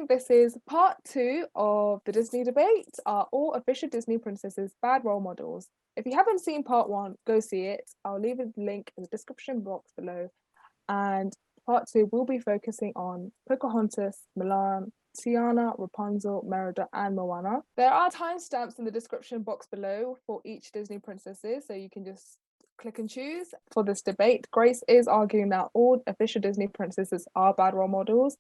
everyone. This is part 2 of the Disney debate. Are all official Disney princesses bad role models? If you haven't seen part 1, go see it. I'll leave a link in the description box below. And part 2 will be focusing on Pocahontas, Mulan, Tiana, Rapunzel, Merida, and Moana. There are timestamps in the description box below for each Disney princesses, so you can just click and choose. For this debate, Grace is arguing that all official Disney princesses are bad role models,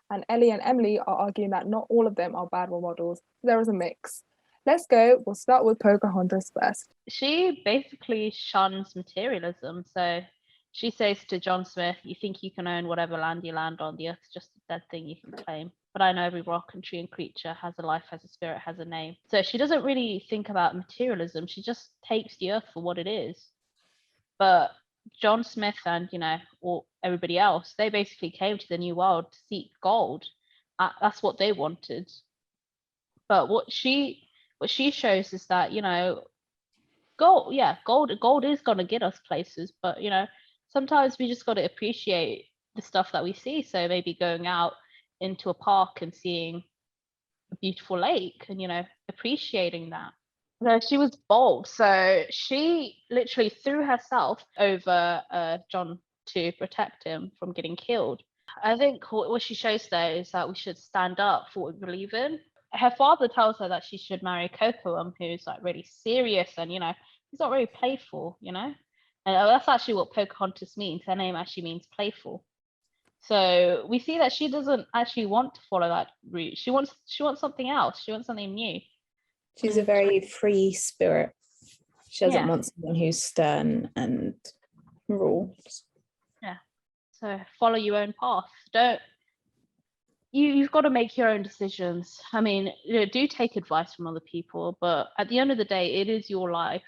and Ellie and Emily are arguing that not all of them are bad role models. There is a mix. Let's go. We'll start with Pocahontas first. She basically shuns materialism. So she says to John Smith, "You think you can own whatever land you land on? The earth's just a dead thing you can claim. But I know every rock and tree and creature has a life, has a spirit, has a name." So she doesn't really think about materialism. She just takes the earth for what it is. But John Smith and, or everybody else, they basically came to the New World to seek gold. That's what they wanted. But what she shows is that, gold is gonna get us places, but sometimes we just got to appreciate the stuff that we see. So maybe going out into a park and seeing a beautiful lake and appreciating that. No, she was bold. So she literally threw herself over John to protect him from getting killed. I think what she shows there is that we should stand up for what we believe in. Her father tells her that she should marry Coco, who's like really serious and he's not very playful, and that's actually what Pocahontas means. Her name actually means playful. So we see that she doesn't actually want to follow that route. She wants something else. She wants something new. She's a very free spirit. She doesn't want someone who's stern and rules. Yeah. So follow your own path. You've got to make your own decisions. I mean, do take advice from other people, but at the end of the day, it is your life.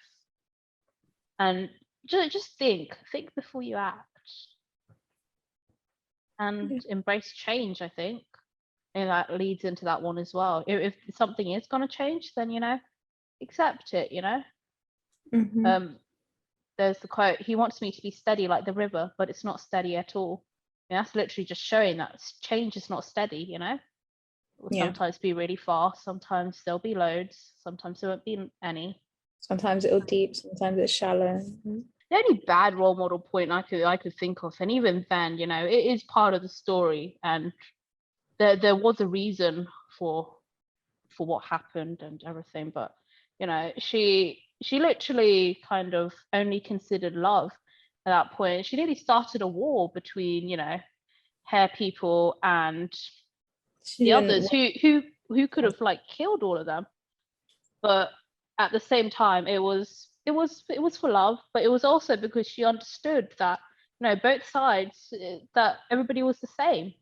And just think before you act. And embrace change, I think. And that leads into that one as well. If something is going to change, then accept it. Mm-hmm. There's the quote: "He wants me to be steady like the river, but it's not steady at all." That's literally just showing that change is not steady. It will sometimes be really fast, sometimes there'll be loads, sometimes there won't be any. Sometimes it'll deep, sometimes it's shallow. The only bad role model point I could think of, and even then, it is part of the story, and there was a reason for what happened and everything, but she literally kind of only considered love at that point. She nearly started a war between her people and the others who could have killed all of them. But at the same time, it was for love, but it was also because she understood that both sides, that everybody was the same,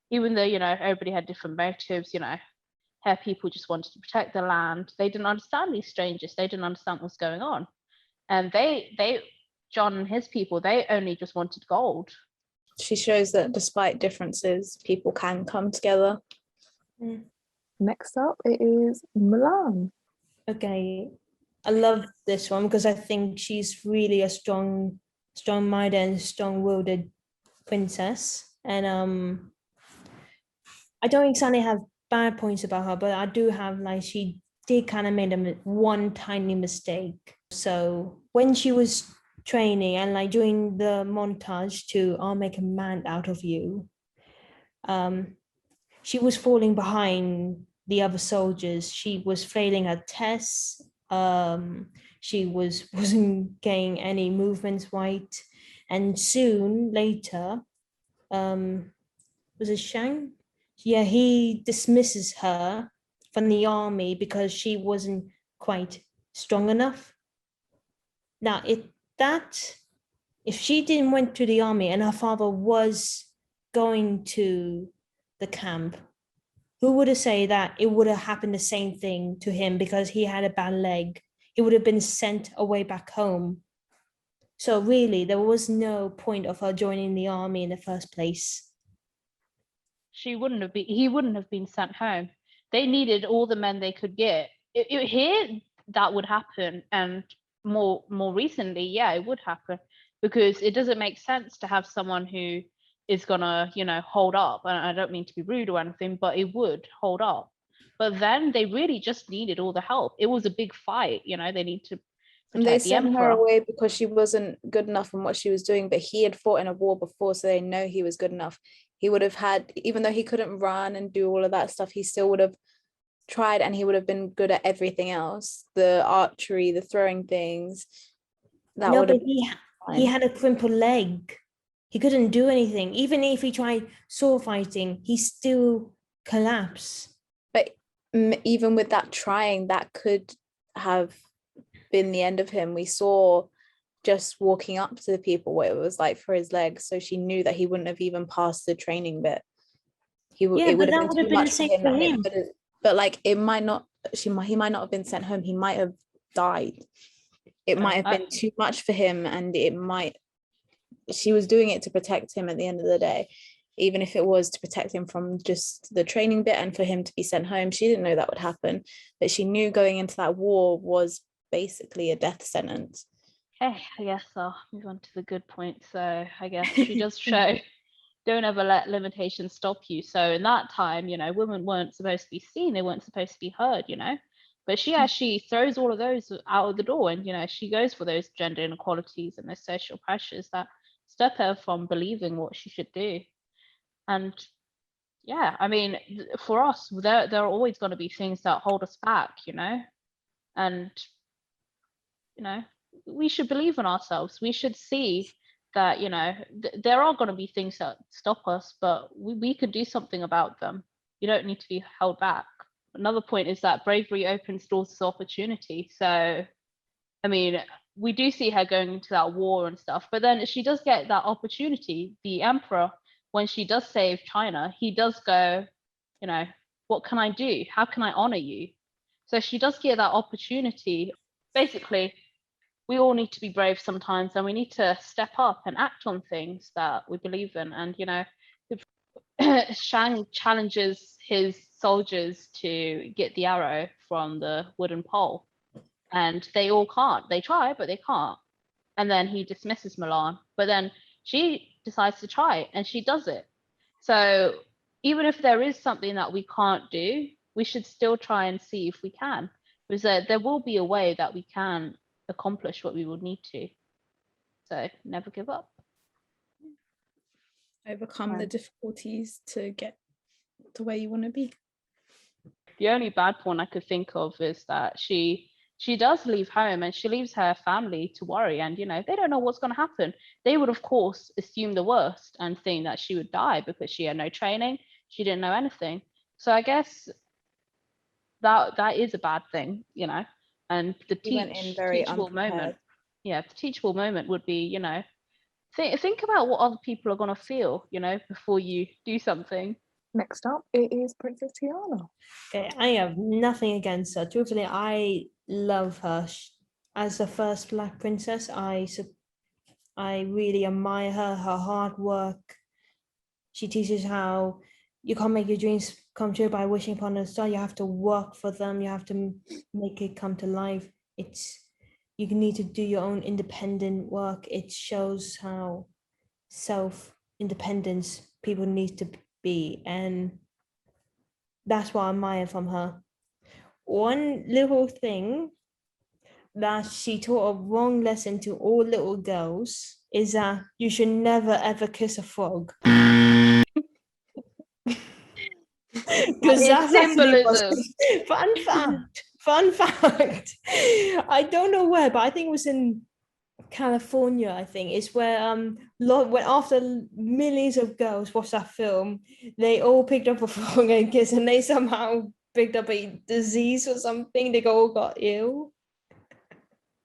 even though everybody had different motives. Her people just wanted to protect the land. They didn't understand these strangers. They didn't understand what's going on, and John and his people, they only just wanted gold. She shows that despite differences, people can come together. Next up, it is Mulan. Okay, I love this one because I think she's really a strong-minded and strong-willed princess. And I don't exactly have bad points about her, but I do have she did kind of made one tiny mistake. So when she was training and doing the montage to "I'll make a man out of you," she was falling behind the other soldiers. She was failing her tests. She wasn't getting any movements right, and soon later, was it Shang? Yeah, he dismisses her from the army because she wasn't quite strong enough. Now, if she didn't went to the army and her father was going to the camp, who would have said that it would have happened the same thing to him because he had a bad leg? He would have been sent away back home. So really, there was no point of her joining the army in the first place. He wouldn't have been sent home. They needed all the men they could get. Here, that would happen, and more recently, it would happen, because it doesn't make sense to have someone who is gonna, hold up. And I don't mean to be rude or anything, but it would hold up. But then they really just needed all the help. It was a big fight, they need to And they protect the sent her emperor. away because she wasn't good enough in what she was doing, but he had fought in a war before, so they know he was good enough. He would have had, even though he couldn't run and do all of that stuff, he still would have tried, and he would have been good at everything else, the archery, the throwing things. That No, would have but been he fine. had a crippled leg. He couldn't do anything. Even if he tried sword fighting, he still collapsed. But even with that trying, that could have been the end of him. We saw just walking up to the people what it was like for his legs, so she knew that he wouldn't have even passed the training bit. It Yeah, would but have that been would too have been the much for same him, for and him. but like it might not, he might not have been sent home. He might have died. It might have been too much for him, and she was doing it to protect him at the end of the day, even if it was to protect him from just the training bit and for him to be sent home. She didn't know that would happen, but she knew going into that war was basically a death sentence. Okay, I guess I'll move on to the good point. So I guess she does show, don't ever let limitations stop you. So in that time, women weren't supposed to be seen, they weren't supposed to be heard, but she actually throws all of those out of the door, and she goes for those gender inequalities and those social pressures that stop her from believing what she should do. And yeah, I mean, for us, there are always going to be things that hold us back, and we should believe in ourselves. We should see that there are going to be things that stop us, but we could do something about them. You don't need to be held back. Another point is that bravery opens doors to opportunity. So I mean, we do see her going into that war and stuff, but then she does get that opportunity. The emperor, when she does save China, he does go, what can I do? How can I honor you? So she does get that opportunity. Basically, we all need to be brave sometimes, and we need to step up and act on things that we believe in. And Shang challenges his soldiers to get the arrow from the wooden pole, and they all can't. They try, but they can't. And then he dismisses Mulan, but then she decides to try, and she does it. So even if there is something that we can't do, we should still try and see if we can, because there will be a way that we can accomplish what we would need to. So never give up. Overcome the difficulties to get to where you want to be. The only bad one I could think of is that she does leave home, and she leaves her family to worry, and they don't know what's going to happen. They would of course assume the worst and think that she would die because she had no training, she didn't know anything. So I guess that is a bad thing, and the teachable moment. Yeah, the teachable moment would be, think about what other people are going to feel, before you do something. Next up, it is Princess Tiana. Okay, I have nothing against her. Truthfully, I love her. As the first Black princess, I really admire her hard work. She teaches how you can't make your dreams come true by wishing upon a star. You have to work for them. You have to make it come to life. You need to do your own independent work. It shows how self-independence people need to be, and that's what I admire from her. One little thing that she taught a wrong lesson to all little girls is that you should never ever kiss a frog. Because that's symbolism. Fun fact. I don't know where, but I think it was in California. I think it's where when after millions of girls watched that film, they all picked up a frog and kissed, and they somehow picked up a disease or something. They all got ill.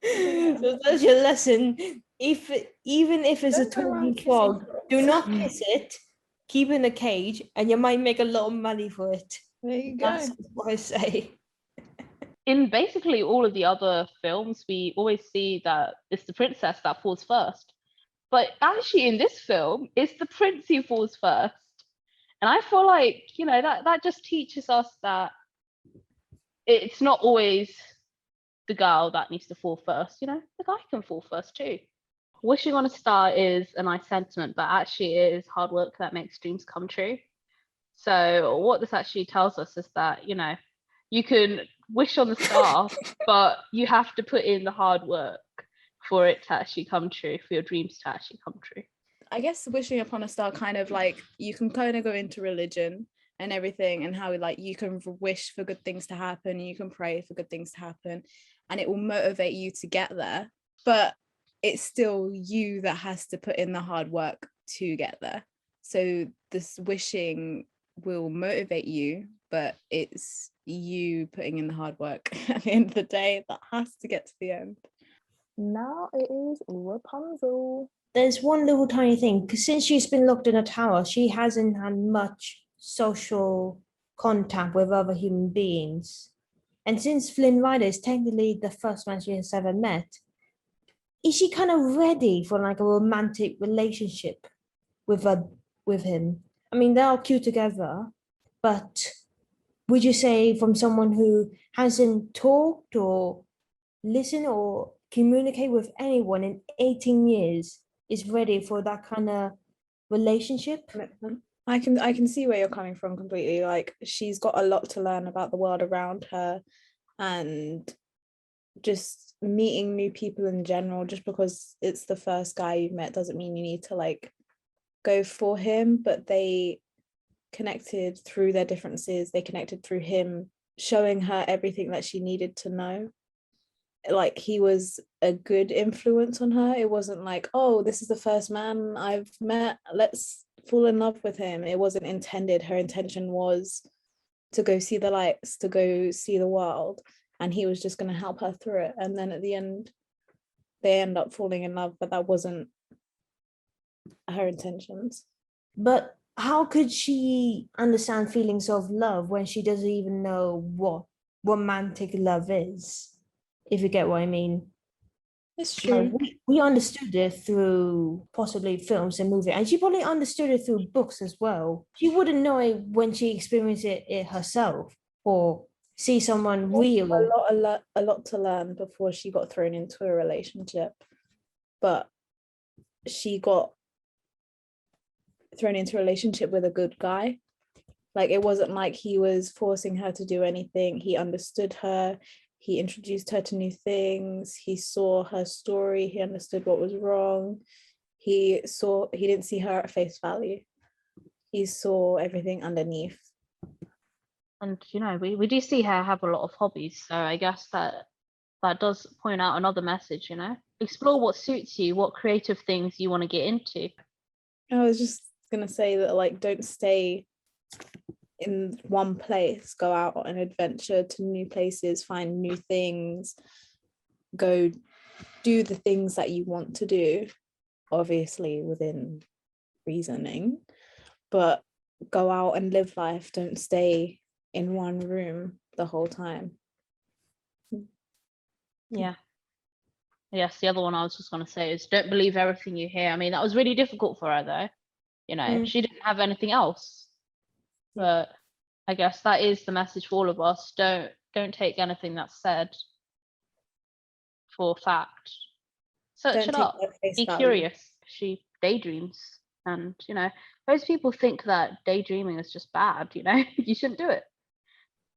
So that's your lesson. Even if it's a talking frog, do not kiss it. Keep it in a cage, and you might make a lot of money for it. There you go. That's what I say. In basically all of the other films, we always see that it's the princess that falls first. But actually in this film, it's the prince who falls first. And I feel like, that just teaches us that it's not always the girl that needs to fall first, the guy can fall first too. wishing on a star is a nice sentiment, but actually it is hard work that makes dreams come true. So what this actually tells us is that, you know, you can wish on the star, but you have to put in the hard work for it to actually come true, for your dreams to actually come true. I guess wishing upon a star kind of like, you can kind of go into religion and everything, and how like you can wish for good things to happen, you can pray for good things to happen, and it will motivate you to get there, but it's still you that has to put in the hard work to get there. So this wishing will motivate you, but it's you putting in the hard work at the end of the day that has to get to the end. Now it is Rapunzel. There's one little tiny thing, because since she's been locked in a tower, she hasn't had much social contact with other human beings. And since Flynn Rider is technically the first man she has ever met, is she kind of ready for like a romantic relationship with him? I mean, they are cute together, but would you say from someone who hasn't talked or listened or communicate with anyone in 18 years is ready for that kind of relationship? I can see where you're coming from completely. Like, she's got a lot to learn about the world around her, and just meeting new people in general. Just because it's the first guy you've met doesn't mean you need to like go for him, but they connected through their differences. They connected through him showing her everything that she needed to know. Like, he was a good influence on her. It wasn't like, oh, this is the first man I've met, let's fall in love with him. It wasn't intended. Her intention was to go see the lights, to go see the world, and he was just going to help her through it. And then at the end they end up falling in love, but that wasn't her intentions. But how could she understand feelings of love when she doesn't even know what romantic love is? If you get what I mean. It's Like, true. we understood it through possibly films and movies, and she probably understood it through books as well. She wouldn't know it when she experienced it herself, or see someone real. A lot to learn before she got thrown into a relationship, but she got thrown into a relationship with a good guy. Like, it wasn't like he was forcing her to do anything. He understood her. He introduced her to new things. He saw her story. He understood what was wrong. He didn't see her at face value. He saw everything underneath. And, you know, we do see her have a lot of hobbies. So I guess that does point out another message, you know. Explore what suits you, what creative things you want to get into. I was just going to say that, like, don't stay in one place. Go out on an adventure to new places, find new things, go do the things that you want to do, obviously within reasoning, but go out and live life. Don't stay in one room the whole time. Yeah. Yes, the other one I was just going to say is don't believe everything you hear. I mean, that was really difficult for her, though. You know, she didn't have anything else. But I guess that is the message for all of us. Don't take anything that's said for fact. Search it up. Be curious. She daydreams. And, you know, most people think that daydreaming is just bad, you know, you shouldn't do it.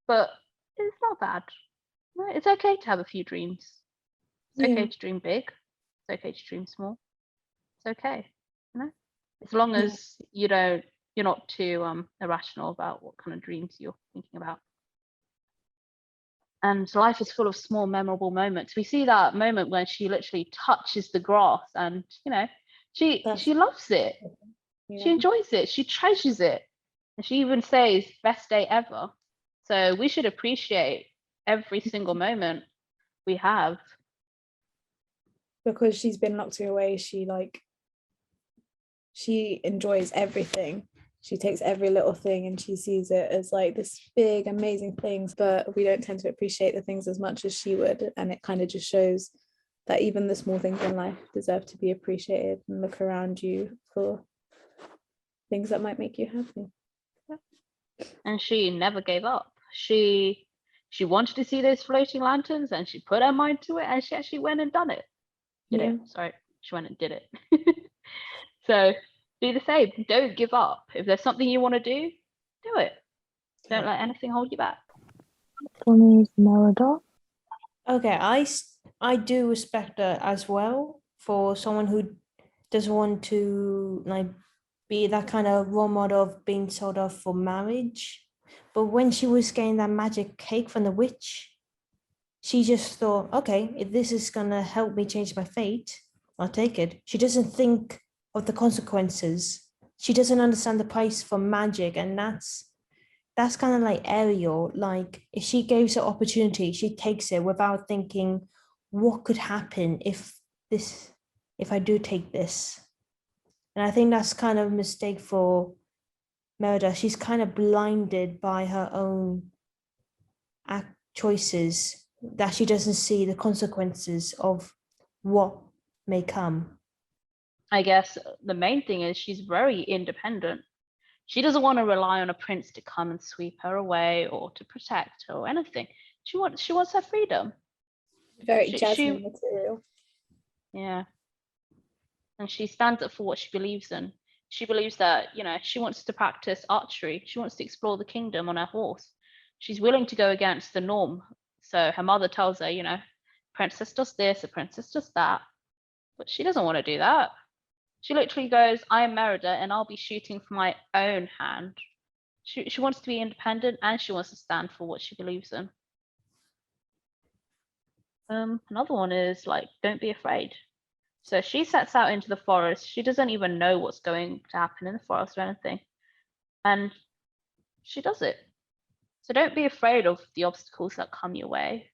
But it's not bad. It's okay to have a few dreams. It's okay to dream big. It's okay to dream small. It's okay, you know, as long as you're not too irrational about what kind of dreams you're thinking about. And life is full of small memorable moments. We see that moment when she literally touches the grass, and you know, she loves it. She enjoys it. She treasures it. And she even says best day ever. So we should appreciate every single moment we have. Because she's been locked away, she enjoys everything. She takes every little thing and she sees it as like this big amazing things, but we don't tend to appreciate the things as much as she would. And it kind of just shows that even the small things in life deserve to be appreciated, and look around you for things that might make you happy. And she never gave up. She wanted to see those floating lanterns, and she put her mind to it, and she actually went and done it. she went and did it. So do the same. Don't give up. If there's something you want to do it. Don't let anything hold you back. One is Merida. Okay, I do respect her as well for someone who doesn't want to like be that kind of role model of being sold off for marriage. But when she was getting that magic cake from the witch, she just thought, okay, if this is gonna help me change my fate, I'll take it. She doesn't think of the consequences. She doesn't understand the price for magic, and that's kind of like Ariel. Like if she gives her opportunity, she takes it without thinking, what could happen if I do take this? And I think that's kind of a mistake for Merida. She's kind of blinded by her own choices, that she doesn't see the consequences of what may come. I guess the main thing is she's very independent. She doesn't want to rely on a prince to come and sweep her away or to protect her or anything. She wants her freedom. Very Jasmine material. Yeah. And she stands up for what she believes in. She believes that, she wants to practice archery. She wants to explore the kingdom on her horse. She's willing to go against the norm. So her mother tells her, princess does this, a princess does that. But she doesn't want to do that. She literally goes, I am Merida and I'll be shooting for my own hand. She wants to be independent and she wants to stand for what she believes in. Another one is like, don't be afraid. So she sets out into the forest. She doesn't even know what's going to happen in the forest or anything. And she does it. So don't be afraid of the obstacles that come your way.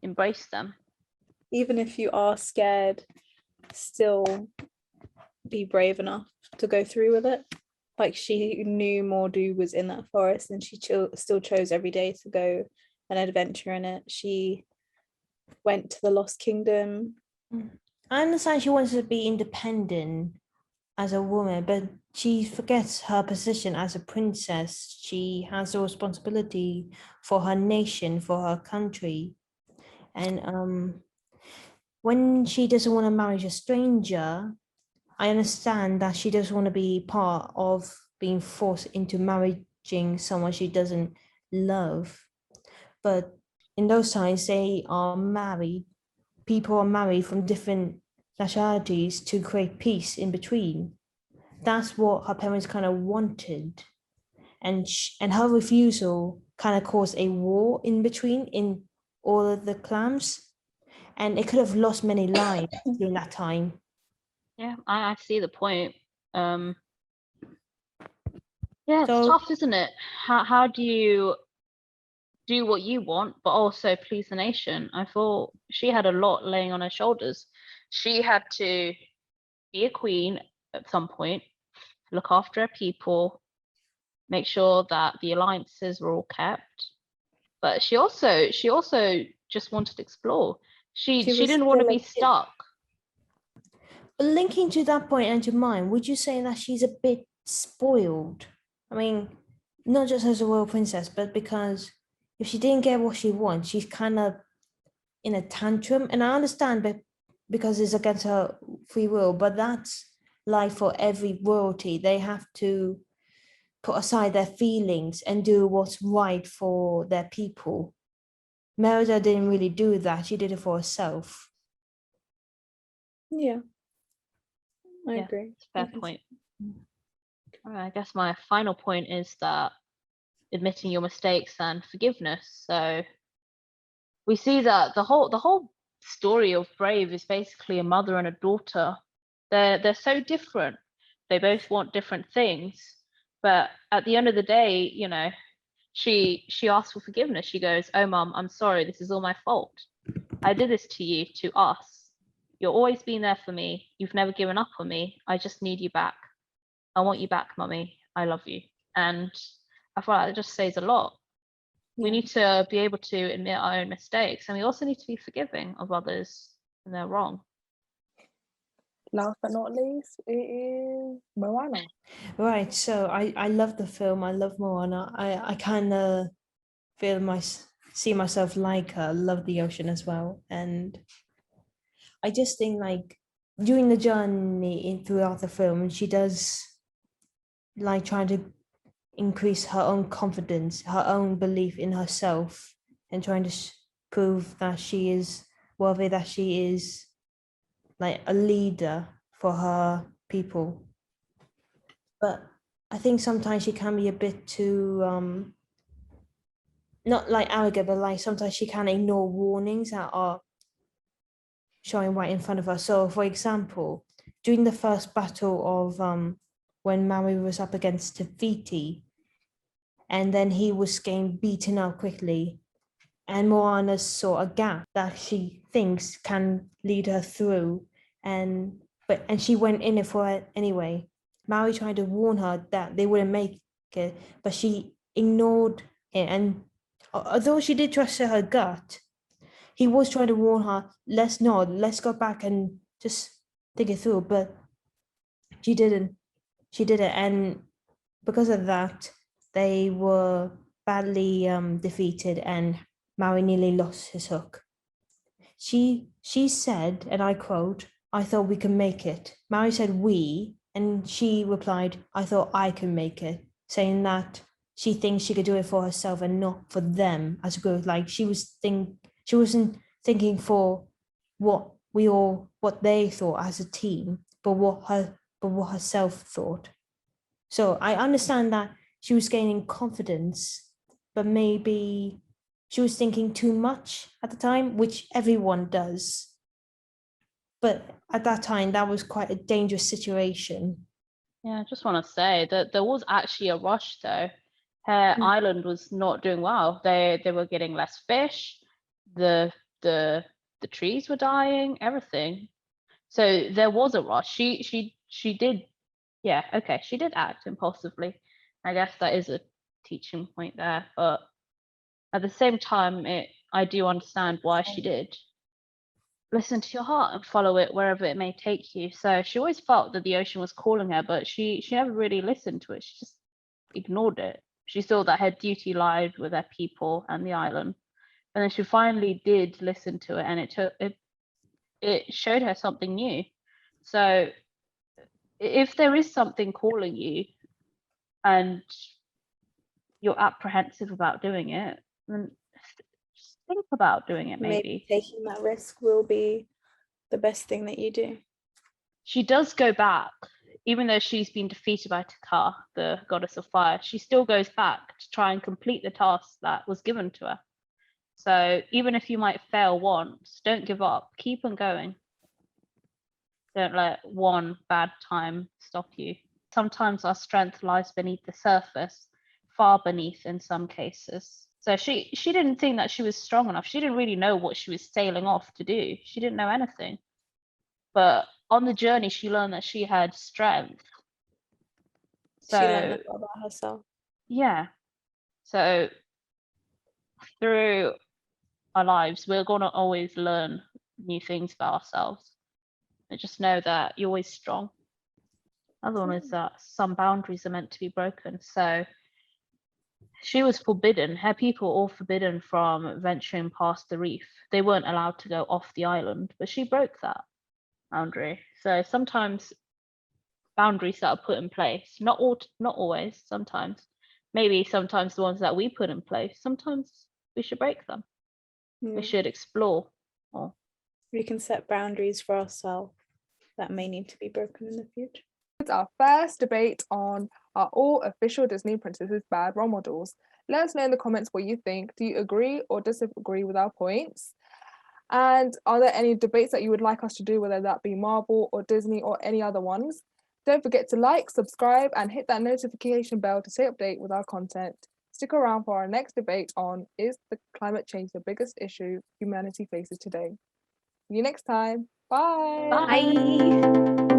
Embrace them. Even if you are scared, still be brave enough to go through with it. Like she knew Mordu was in that forest and she still chose every day to go and adventure in it. She went to the Lost Kingdom. I understand she wants to be independent as a woman, but she forgets her position as a princess. She has a responsibility for her nation, for her country. And when she doesn't want to marry a stranger, I understand that she doesn't want to be part of being forced into marrying someone she doesn't love. But in those times, they are married. People are married from different nationalities to create peace in between. That's what her parents kind of wanted. And her refusal kind of caused a war in between in all of the clans. And it could have lost many lives during that time. Yeah, I see the point. Yeah, it's So- tough, isn't it? How do you do what you want, but also please the nation? I thought she had a lot laying on her shoulders. She had to be a queen at some point, look after her people, make sure that the alliances were all kept. But she also just wanted to explore. She didn't want to be stuck. But linking to that point and to mine, would you say that she's a bit spoiled? I mean, not just as a royal princess, but because if she didn't get what she wants, she's kind of in a tantrum. And I understand that because it's against her free will, but that's life for every royalty. They have to put aside their feelings and do what's right for their people. Merida didn't really do that. She did it for herself. Yeah. I agree. It's a fair point. All right, I guess my final point is that admitting your mistakes and forgiveness. So we see that the whole story of Brave is basically a mother and a daughter. They're so different. They both want different things, but at the end of the day, she asks for forgiveness. She goes, "Oh, Mom, I'm sorry. This is all my fault. I did this to you, to us. You're always been there for me. You've never given up on me. I just need you back. I want you back, Mummy. I love you." And I feel like it just says a lot. We need to be able to admit our own mistakes, and we also need to be forgiving of others when they're wrong. Last but not least, it is Moana. Right. So I love the film. I love Moana. I kind of see myself like her. Love the ocean as well. And I just think like during the journey throughout the film, she does like trying to increase her own confidence, her own belief in herself, and trying to prove that she is worthy, that she is like a leader for her people. But I think sometimes she can be a bit too not like arrogant, but like sometimes she can ignore warnings that are showing right in front of her. So for example, during the first battle of when Maui was up against Tafiti, and then he was getting beaten up quickly, and Moana saw a gap that she thinks can lead her through, and she went in it for it anyway. Maui tried to warn her that they wouldn't make it, but she ignored it. And although she did trust her gut, he was trying to warn her, let's go back and just think it through. But she didn't. And because of that, they were badly defeated, and Maui nearly lost his hook. She said, and I quote, "I thought we could make it." Maui said we, and she replied, "I thought I could make it," saying that she thinks she could do it for herself and not for them as a group. Like she wasn't thinking for what they thought as a team, but what herself thought. So I understand that she was gaining confidence, but maybe she was thinking too much at the time, which everyone does. But at that time, that was quite a dangerous situation. Yeah, I just want to say that there was actually a rush though. Her island was not doing well. They were getting less fish. The trees were dying. Everything. So there was a rush. She did. Yeah. Okay. She did act impulsively. I guess that is a teaching point there. But at the same time, I do understand why she did. Listen to your heart and follow it wherever it may take you. So she always felt that the ocean was calling her, but she never really listened to it. She just ignored it. She saw that her duty lied with her people and the island. And then she finally did listen to it, and it showed her something new. So if there is something calling you and you're apprehensive about doing it, then just think about doing it. Maybe taking that risk will be the best thing that you do. She does go back, even though she's been defeated by Taka, the goddess of fire. She still goes back to try and complete the task that was given to her. So even if you might fail once, don't give up. Keep on going. Don't let one bad time stop you. Sometimes our strength lies beneath the surface, far beneath in some cases. So she didn't think that she was strong enough. She didn't really know what she was sailing off to do. She didn't know anything. But on the journey, she learned that she had strength. So she learned that about herself. Yeah. So through our lives, we're going to always learn new things about ourselves. And just know that you're always strong. Another one is that some boundaries are meant to be broken. So she was forbidden. Her people were all forbidden from venturing past the reef. They weren't allowed to go off the island, but she broke that boundary. So sometimes boundaries that are put in place, not always, sometimes, maybe sometimes the ones that we put in place, sometimes we should break them. We should explore more. We can set boundaries for ourselves that may need to be broken in the future. It's our first debate on are all official Disney princesses bad role models? Let us know in the comments what you think. Do you agree or disagree with our points? And are there any debates that you would like us to do, whether that be Marvel or Disney or any other ones? Don't forget to like, subscribe, and hit that notification bell to stay updated with our content. Stick around for our next debate on is the climate change the biggest issue humanity faces today? See you next time. Bye. Bye.